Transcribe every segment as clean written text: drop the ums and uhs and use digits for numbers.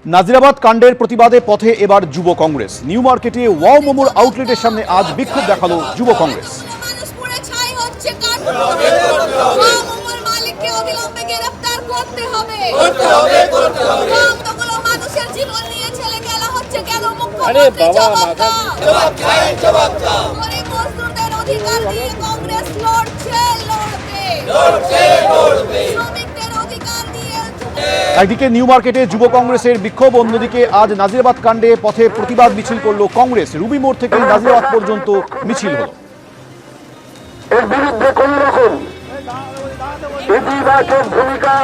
নাজিরাবাদ কাণ্ডের প্রতিবাদে পথে এবার যুব কংগ্রেস। নিউ মার্কেটে ওয়াও মোমোর আউটলেটের সামনে আজ বিক্ষোভ দেখালো যুব কংগ্রেস। একদিকে নিউ মার্কেটে যুব কংগ্রেসের বিক্ষোভ, অন্যদিকে আজ নাজিরাবাদ কাণ্ডে পথে প্রতিবাদ মিছিল করল কংগ্রেস। রুবি মোড় থেকে নাজিরাবাদ পর্যন্ত মিছিল হলো। এর বিরুদ্ধে কোন রকম ইতিবাচক ভূমিকা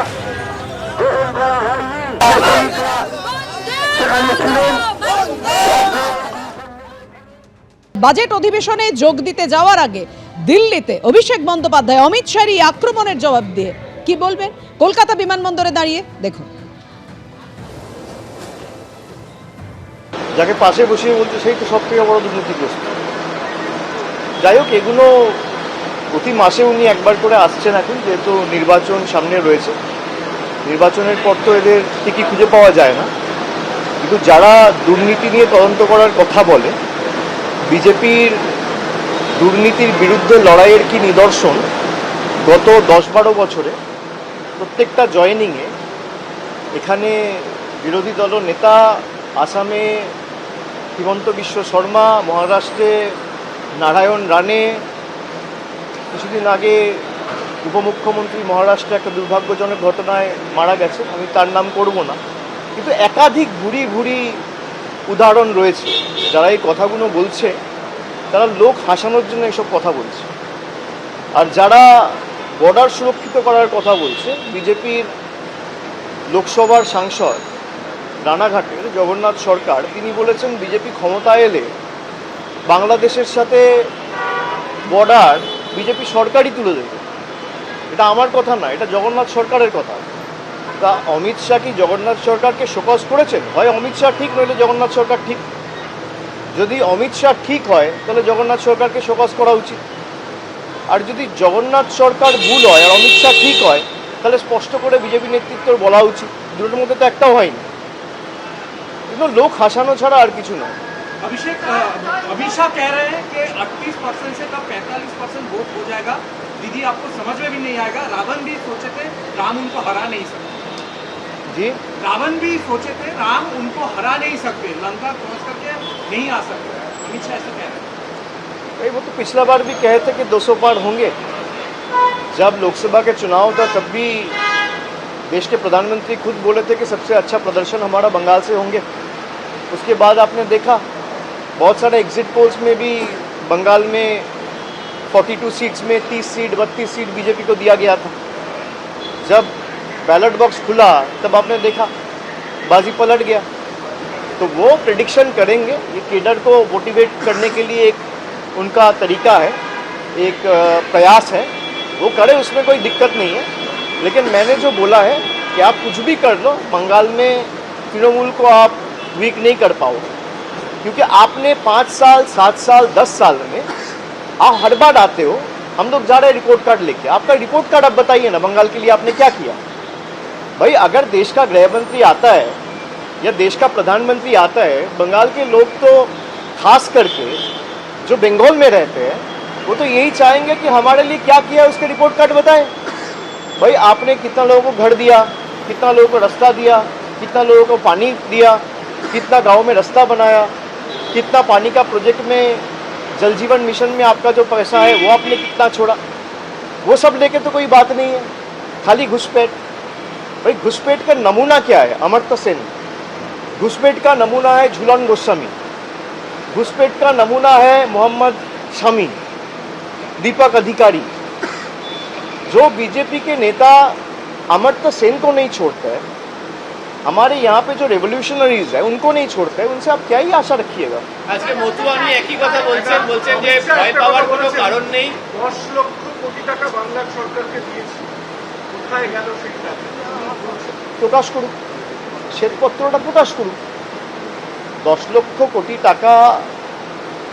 বাজেট অধিবেশনে যোগ দিতে যাওয়ার আগে দিল্লিতে অভিষেক বন্দ্যোপাধ্যায় অমিত শাহর আক্রমণের জবাব দিয়ে কি বলবেন কলকাতা বিমানবন্দরে দাঁড়িয়ে দেখুন। যাকে পাশে বসিয়ে বলছে সেই তো সব থেকে বড় দুর্নীতিগ্রস্ত। যাই হোক, এগুলো প্রতি মাসে উনি একবার করে আসছেন এখন, যেহেতু নির্বাচন সামনে রয়েছে। নির্বাচনের পর তো এদের ঠিকই খুঁজে পাওয়া যায় না, কিন্তু যারা দুর্নীতি নিয়ে তদন্ত করার কথা বলে, বিজেপির দুর্নীতির বিরুদ্ধে লড়াইয়ের কি নিদর্শন গত 10-12 বছরে প্রত্যেকটা জয়েনিংয়ে এখানে বিরোধী দল নেতা, আসামে হিমন্ত বিশ্ব শর্মা, মহারাষ্ট্রে নারায়ণ রানে, কিছুদিন আগে উপমুখ্যমন্ত্রী মহারাষ্ট্রে একটা দুর্ভাগ্যজনক ঘটনায় মারা গেছে, আমি তার নাম করব না, কিন্তু একাধিক ভুরি ভুরি উদাহরণ রয়েছে। যারা এই কথাগুলো বলছে তারা লোক হাসানোর জন্য এসব কথা বলছে। আর যারা বর্ডার সুরক্ষিত করার কথা বলছে, বিজেপির লোকসভার সাংসদ রানাঘাটের জগন্নাথ সরকার, তিনি বলেছেন বিজেপি ক্ষমতায় এলে বাংলাদেশের সাথে বর্ডার বিজেপি সরকারই তুলে দেবে। এটা আমার কথা না, এটা জগন্নাথ সরকারের কথা। তা অমিত শাহ কি জগন্নাথ সরকারকে শোকজ করেছেন? হয় অমিত শাহ ঠিক, নইলে জগন্নাথ সরকার ঠিক। যদি অমিত শাহ ঠিক হয় তাহলে জগন্নাথ সরকারকে শোকজ করা উচিত, আর যদি জগন্নাথ সরকার ভুল হয় আর অমিত শাহ ঠিক হয় তাহলে স্পষ্ট করে বিজেপি নেতৃত্বের বলা উচিত। দুটোর মধ্যে তো একটাও হয়নি, কিন্তু লোক হাসানো ছাড়া আর কিছু নয়। अभिषेक अमित शाह कह रहे हैं कि 38% से कब 45% वोट हो जाएगा, दीदी आपको समझ में भी नहीं आएगा। रावण भी सोचे थे राम उनको हरा नहीं सकते जी, रावण भी सोचे थे राम उनको हरा नहीं सकते, लंका क्रॉस करके नहीं आ सकते। अमित शाह ऐसा कह रहे हैं। वो तो पिछला बार भी कहे थे कि 200 पार होंगे। जब लोकसभा के चुनाव था तब भी देश के प्रधानमंत्री खुद बोले थे कि सबसे अच्छा प्रदर्शन हमारा बंगाल से होंगे। उसके बाद आपने देखा बहुत सारे एग्जिट पोल्स में भी बंगाल में 42 सीट्स में 30 सीट 32 सीट बीजेपी को दिया गया था। जब बैलेट बॉक्स खुला तब आपने देखा बाजी पलट गया। तो वो प्रेडिक्शन करेंगे, ये केडर को मोटिवेट करने के लिए एक उनका तरीका है, एक प्रयास है, वो करे, उसमें कोई दिक्कत नहीं है। लेकिन मैंने जो बोला है कि आप कुछ भी कर लो, बंगाल में तृणमूल को आप वीक नहीं कर पाओगे, क्योंकि आपने 5 साल 7 साल 10 साल में आप हर बार आते हो। हम लोग जा रहे हैं रिपोर्ट कार्ड लेके, आपका रिपोर्ट कार्ड आप बताइए ना, बंगाल के लिए आपने क्या किया। भाई अगर देश का गृह मंत्री आता है या देश का प्रधानमंत्री आता है, बंगाल के लोग तो खास करके जो बंगाल में रहते हैं वो तो यही चाहेंगे कि हमारे लिए क्या किया उसके रिपोर्ट कार्ड बताएं। भाई आपने कितना लोगों को घर दिया, कितना लोगों को रास्ता दिया, कितना लोगों को पानी दिया, कितना गांव में रास्ता बनाया, कितना पानी का प्रोजेक्ट में जल जीवन मिशन में आपका जो पैसा है वो आपने कितना छोड़ा, वो सब लेके तो कोई बात नहीं है, खाली घुसपैठ। भाई घुसपैठ का नमूना क्या है? अमर्त्य सेन। घुसपैठ का नमूना है झूलन गोस्वामी। घुसपैठ का नमूना है मोहम्मद शामी, दीपक अधिकारी। जो बीजेपी के नेता अमर्त्य सेन को नहीं छोड़ते हैं, हमारे यहाँ पे जो रेवोल्यूशनरीज है उनको नहीं छोड़ते हैं, उनसे आप क्या ही आशा रखिएगा। আজকে মতুয়ানি একই কথা বলছেন যে ভয় পাওয়ার কোনো কারণ নেই। 10 লক্ষ কোটি টাকা বাংলা সরকারকে দিয়েছে, কোথায় গেল সেটা? প্রকাশ করুক, শ্বেতপত্রটা প্রকাশ করুক। 10 লক্ষ কোটি টাকা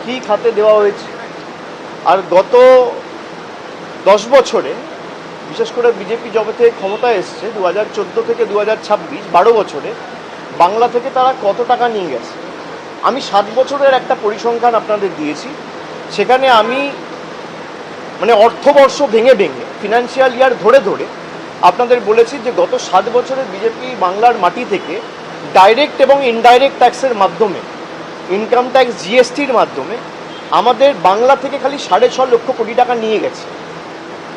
কি খাতে দেওয়া হয়েছে? আর গত 10 বছরে বিশেষ করে বিজেপি যবে থেকে ক্ষমতায় এসছে 2014 থেকে 2026 12 বছরে বাংলা থেকে তারা কত টাকা নিয়ে গেছে। আমি 7 বছরের একটা পরিসংখ্যান আপনাদের দিয়েছি, সেখানে আমি মানে অর্থবর্ষ ভেঙে ভেঙে ফিনান্সিয়াল ইয়ার ধরে ধরে আপনাদের বলেছি যে গত 7 বছরে বিজেপি বাংলার মাটি থেকে ডাইরেক্ট এবং ইনডাইরেক্ট ট্যাক্সের মাধ্যমে, ইনকাম ট্যাক্স জিএসটির মাধ্যমে আমাদের বাংলা থেকে খালি 6.5 লক্ষ কোটি টাকা নিয়ে গেছে।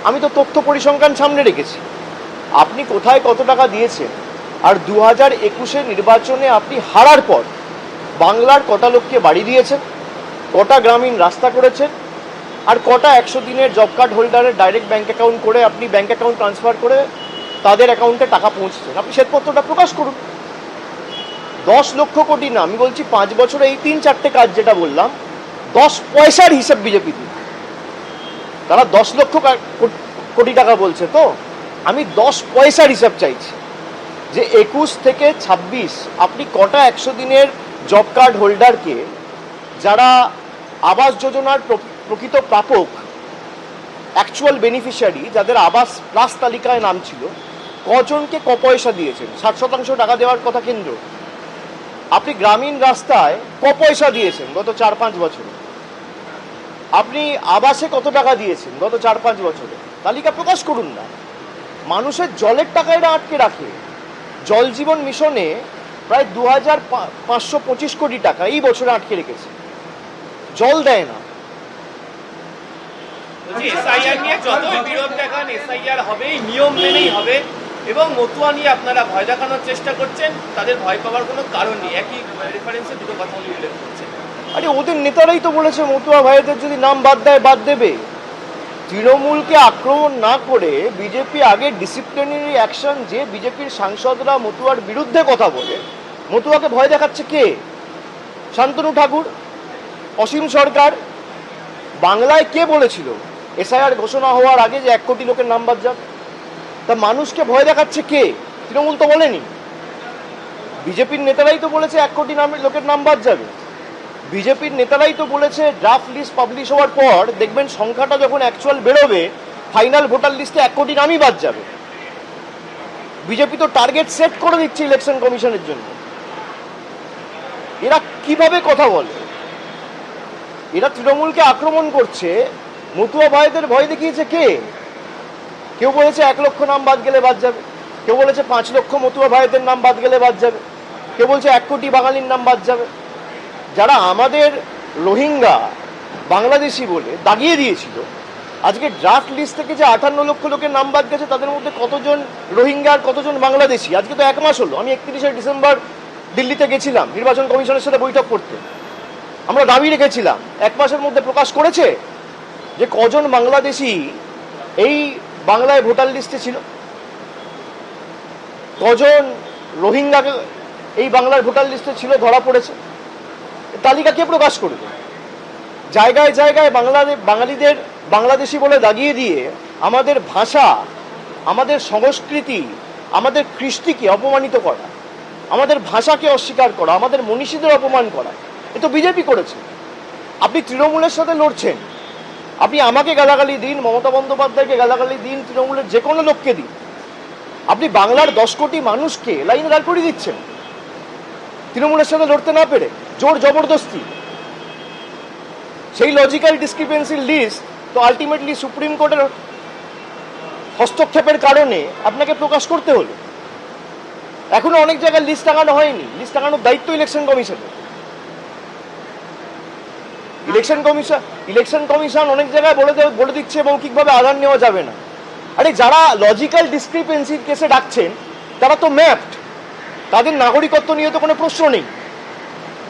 আমি তো তথ্য পরিসংখ্যান সামনে রেখেছি। আপনি কোথায় কত টাকা দিয়েছেন, আর 2021 নির্বাচনে আপনি হারার পর বাংলার কটা লোককে বাড়ি দিয়েছেন, কটা গ্রামীণ রাস্তা করেছেন, আর কটা 100 দিনের জব কার্ড হোল্ডারের ডাইরেক্ট ব্যাঙ্ক অ্যাকাউন্ট করে আপনি ব্যাঙ্ক অ্যাকাউন্ট ট্রান্সফার করে তাদের অ্যাকাউন্টে টাকা পৌঁছেছেন, আপনি শ্বেতপত্রটা প্রকাশ করুন। 10 লক্ষ কোটি না, আমি বলছি 5 বছরে এই 3-4টে কাজ যেটা বললাম, 10 পয়সার হিসাব বিজেপি দিন। তারা 10 লক্ষ কোটি টাকা বলছে, তো আমি 10 পয়সার হিসাব চাইছি যে 21 থেকে 26 আপনি কটা 100 দিনের জব কার্ড হোল্ডারকে, যারা আবাস যোজনার প্রকৃত প্রাপক, অ্যাকচুয়াল বেনিফিশিয়ারি, যাদের আবাস প্লাস তালিকায় নাম ছিল, কজনকে ক পয়সা দিয়েছেন। 60% টাকা দেওয়ার কথা কেন্দ্র। আপনি গ্রামীণ রাস্তায় ক পয়সা দিয়েছেন গত 4-5 বছরে, আপনি আবাসে কত টাকা দিয়েছেন গত 4-5 বছরে, তালিকা প্রকাশ করুন না। মানুষের জলের টাকা এরা আটকে রাখে। জল জীবন মিশনে প্রায় 2525 কোটি টাকা এই বছরে আটকে রেখেছে, জল দেয় না। এসআইআর নিয়ে যতই বিরোধ দেখান, এসআইআর হবে, নিয়ম মেনেই হবে, এবং মতুয়া নিয়ে আপনারা ভয় দেখানোর চেষ্টা করছেন, তাদের ভয় পাওয়ার কোনো কারণ নেই। একই রেফারেন্সে দুটো কথা উল্লেখ করছেন। আরে ওদের নেতারাই তো বলেছে মতুয়া ভাইদের যদি নাম বাদ দেয় বাদ দেবে। তৃণমূলকে আক্রমণ না করে বিজেপি আগে ডিসিপ্লিনারি অ্যাকশন, যে বিজেপির সাংসদরা মতুয়ার বিরুদ্ধে কথা বলে, মতুয়াকে ভয় দেখাচ্ছে কে? শান্তনু ঠাকুর, অসীম সরকার। বাংলায় কে বলেছিল এসআইআর ঘোষণা হওয়ার আগে যে 1 কোটি লোকের নাম বাদ যাবে? তা মানুষকে ভয় দেখাচ্ছে কে? তৃণমূল তো বলেনি। বিজেপির নেতারাই তো বলেছে 1 কোটি লোকের নাম বাদ যাবে। বিজেপির নেতারাই তো বলেছে ড্রাফট লিস্ট পাবলিশ হওয়ার পর দেখবেন সংখ্যাটা যখন অ্যাকচুয়াল বেরোবে, ফাইনাল ভোটার লিস্টে 1 কোটি নামই বাদ যাবে। বিজেপি তো টার্গেট সেট করে দিচ্ছে ইলেকশন কমিশনের জন্য। এরা কিভাবে কথা বলে? এরা তৃণমূলকে আক্রমণ করছে, মতুয়া ভাইদের ভয় দেখিয়েছে কে? কেউ বলেছে 1 লক্ষ নাম বাদ গেলে বাদ যাবে, কেউ বলেছে 5 লক্ষ মতুয়া ভাইদের নাম বাদ গেলে বাদ যাবে, কেউ বলছে 1 কোটি বাঙালির নাম বাদ যাবে। যারা আমাদের রোহিঙ্গা বাংলাদেশি বলে দাগিয়ে দিয়েছিল, আজকে ড্রাফট লিস্ট থেকে যে 58 লক্ষ লোকের নাম বাদ গেছে, তাদের মধ্যে কতজন রোহিঙ্গা আর কতজন বাংলাদেশি? আজকে তো 1 মাস হলো। আমি 31শে ডিসেম্বর দিল্লিতে গেছিলাম নির্বাচন কমিশনের সাথে বৈঠক করতে। আমরা দাবি রেখেছিলাম 1 মাসের মধ্যে প্রকাশ করেছে যে কজন বাংলাদেশি এই বাংলায় ভোটার লিস্টে ছিল, কজন রোহিঙ্গা এই বাংলার ভোটার লিস্টে ছিল ধরা পড়েছে। তালিকা কে প্রকাশ করবে? জায়গায় জায়গায় বাঙালিদের বাংলাদেশি বলে দাগিয়ে দিয়ে আমাদের ভাষা, আমাদের সংস্কৃতি, আমাদের কৃষ্টিকে অপমানিত করা, আমাদের ভাষাকে অস্বীকার করা, আমাদের মনীষীদের অপমান করা, এ তো বিজেপি করেছে। আপনি তৃণমূলের সাথে লড়ছেন। আপনি আমাকে গালাগালি দিন, মমতা বন্দ্যোপাধ্যায়কে গালাগালি দিন, তৃণমূলের যে কোনো লোককে দিন, আপনি বাংলার 10 কোটি মানুষকে লাইনে দাঁড় করিয়ে দিচ্ছেন তৃণমূলের সাথে লড়তে না পেরে, জোর জবরদস্তি। সেই লজিক্যাল ডিসক্রিপেন্সির লিস্ট তো আলটিমেটলি সুপ্রিম কোর্টের হস্তক্ষেপের কারণে আপনাকে প্রকাশ করতে হলো। এখনো অনেক জায়গায় লিস্ট টাঙানো হয়নি। লিস্ট টাঙানোর দায়িত্ব ইলেকশন কমিশনের। ইলেকশন কমিশন অনেক জায়গায় বলে দিচ্ছে মৌখিকভাবে আধার নেওয়া যাবে না। আরে যারা লজিক্যাল ডিসক্রিপেন্সির কেসে ডাকছেন তারা তো ম্যাপড, তাদের নাগরিকত্ব নিয়ে তো কোনো প্রশ্ন নেই।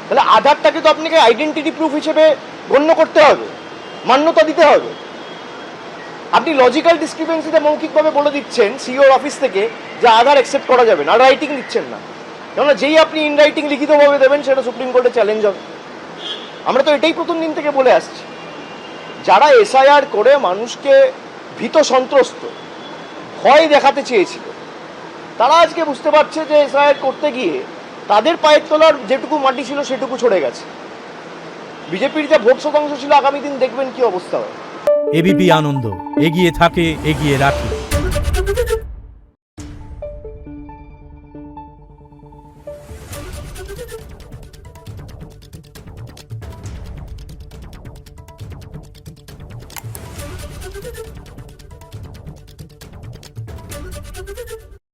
তাহলে আধারটাকে তো আপনাকে আইডেন্টিটি প্রুফ হিসেবে গণ্য করতে হবে, মান্যতা দিতে হবে। আপনি লজিক্যাল ডিসক্রিপেন্সিতে মৌখিকভাবে বলে দিচ্ছেন সিওর অফিস থেকে যে আধার অ্যাকসেপ্ট করা যাবে না, আর রাইটিং দিচ্ছেন না। কেননা যেই আপনি ইন রাইটিং লিখিতভাবে দেবেন সেটা সুপ্রিম কোর্টে চ্যালেঞ্জ হবে। আমরা তো এটাই প্রথম দিন থেকে বলে আসছি। যারা এসআইআর করে মানুষকে ভীত সন্ত্রস্ত, ভয় দেখাতে চেয়েছিল, তারা আজকে বুঝতে পারছে যে এসআইআর করতে গিয়ে তাদের পায়ের তলার যেটুকু মাটি ছিল সেটুকু ছড়ে গেছে। বিজেপির যা ভোট শতাংশ ছিল, আগামী দিন দেখবেন কি অবস্থা হয়। এবিপি আনন্দ, এগিয়ে থাকে, এগিয়ে রাখে। Thank you.